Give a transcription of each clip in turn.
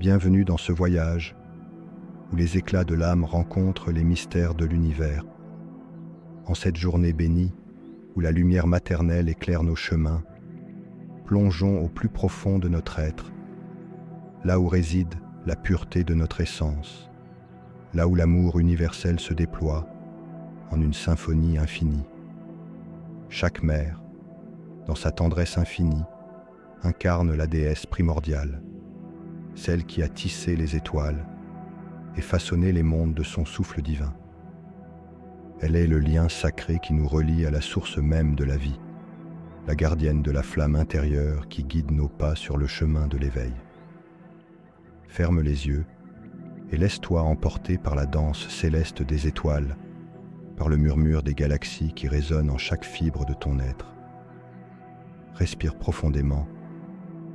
Bienvenue dans ce voyage où les éclats de l'âme rencontrent les mystères de l'univers. En cette journée bénie, où la lumière maternelle éclaire nos chemins, plongeons au plus profond de notre être, là où réside la pureté de notre essence, là où l'amour universel se déploie en une symphonie infinie. Chaque mère, dans sa tendresse infinie, incarne la déesse primordiale, celle qui a tissé les étoiles et façonné les mondes de son souffle divin. Elle est le lien sacré qui nous relie à la source même de la vie, la gardienne de la flamme intérieure qui guide nos pas sur le chemin de l'éveil. Ferme les yeux et laisse-toi emporter par la danse céleste des étoiles, par le murmure des galaxies qui résonnent en chaque fibre de ton être. Respire profondément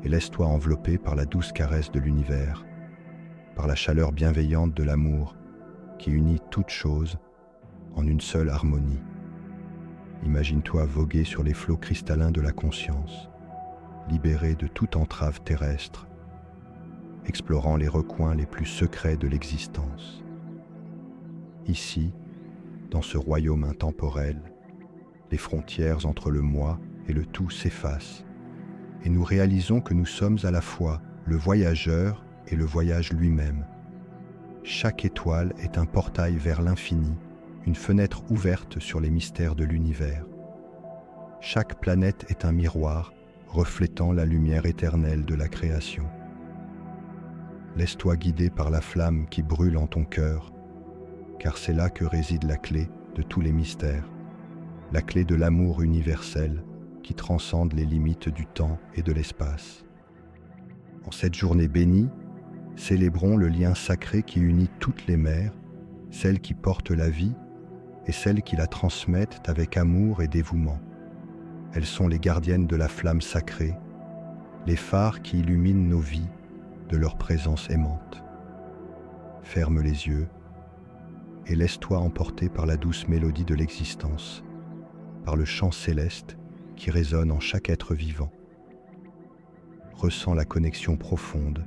et laisse-toi envelopper par la douce caresse de l'univers, par la chaleur bienveillante de l'amour qui unit toutes choses en une seule harmonie. Imagine-toi voguer sur les flots cristallins de la conscience, libéré de toute entrave terrestre, explorant les recoins les plus secrets de l'existence. Ici, dans ce royaume intemporel, les frontières entre le moi et le tout s'effacent, et nous réalisons que nous sommes à la fois le voyageur et le voyage lui-même. Chaque étoile est un portail vers l'infini, une fenêtre ouverte sur les mystères de l'univers. Chaque planète est un miroir reflétant la lumière éternelle de la création. Laisse-toi guider par la flamme qui brûle en ton cœur, car c'est là que réside la clé de tous les mystères, la clé de l'amour universel qui transcende les limites du temps et de l'espace. En cette journée bénie, célébrons le lien sacré qui unit toutes les mères, celles qui portent la vie et celles qui la transmettent avec amour et dévouement. Elles sont les gardiennes de la flamme sacrée, les phares qui illuminent nos vies de leur présence aimante. Ferme les yeux et laisse-toi emporter par la douce mélodie de l'existence, par le chant céleste qui résonne en chaque être vivant. Ressens la connexion profonde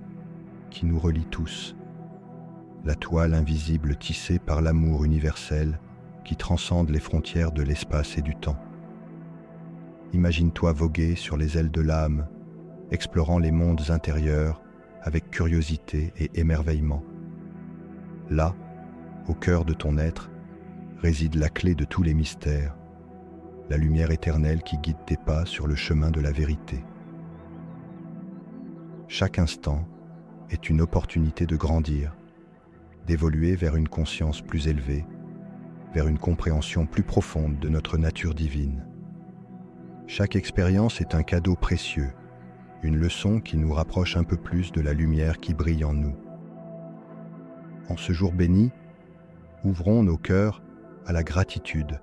qui nous relie tous, la toile invisible tissée par l'amour universel qui transcende les frontières de l'espace et du temps. Imagine-toi voguer sur les ailes de l'âme, explorant les mondes intérieurs avec curiosité et émerveillement. Là, au cœur de ton être, réside la clé de tous les mystères, la lumière éternelle qui guide tes pas sur le chemin de la vérité. Chaque instant est une opportunité de grandir, d'évoluer vers une conscience plus élevée, vers une compréhension plus profonde de notre nature divine. Chaque expérience est un cadeau précieux, une leçon qui nous rapproche un peu plus de la lumière qui brille en nous. En ce jour béni, ouvrons nos cœurs à la gratitude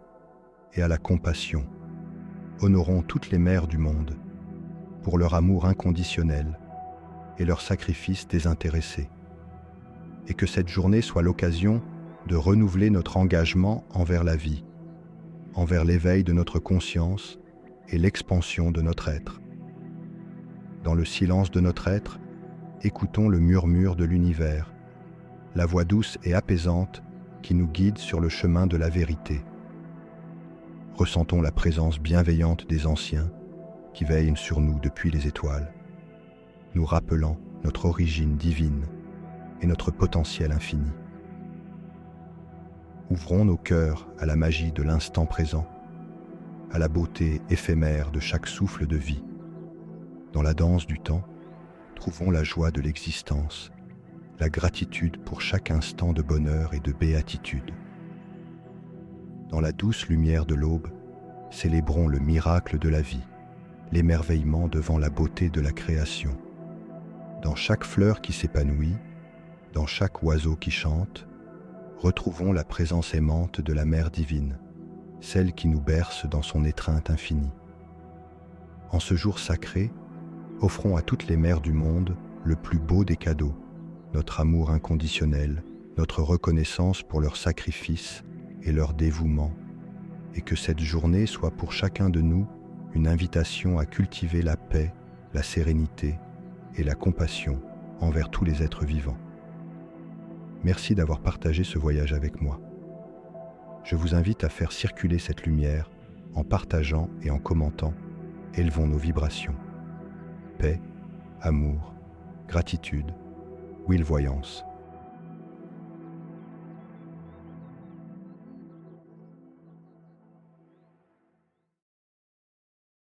et à la compassion. Honorons toutes les mères du monde pour leur amour inconditionnel et leur sacrifice désintéressé. Et que cette journée soit l'occasion de renouveler notre engagement envers la vie, envers l'éveil de notre conscience et l'expansion de notre être. Dans le silence de notre être, écoutons le murmure de l'univers, la voix douce et apaisante qui nous guide sur le chemin de la vérité. Ressentons la présence bienveillante des anciens qui veillent sur nous depuis les étoiles, nous rappelant notre origine divine et notre potentiel infini. Ouvrons nos cœurs à la magie de l'instant présent, à la beauté éphémère de chaque souffle de vie. Dans la danse du temps, trouvons la joie de l'existence, la gratitude pour chaque instant de bonheur et de béatitude. Dans la douce lumière de l'aube, célébrons le miracle de la vie, l'émerveillement devant la beauté de la création. Dans chaque fleur qui s'épanouit, dans chaque oiseau qui chante, retrouvons la présence aimante de la Mère divine, celle qui nous berce dans son étreinte infinie. En ce jour sacré, offrons à toutes les mères du monde le plus beau des cadeaux, notre amour inconditionnel, notre reconnaissance pour leur sacrifice et leur dévouement, et que cette journée soit pour chacun de nous une invitation à cultiver la paix, la sérénité et la compassion envers tous les êtres vivants. Merci d'avoir partagé ce voyage avec moi. Je vous invite à faire circuler cette lumière en partageant et en commentant. Élevons nos vibrations. Paix, amour, gratitude, Will Voyance.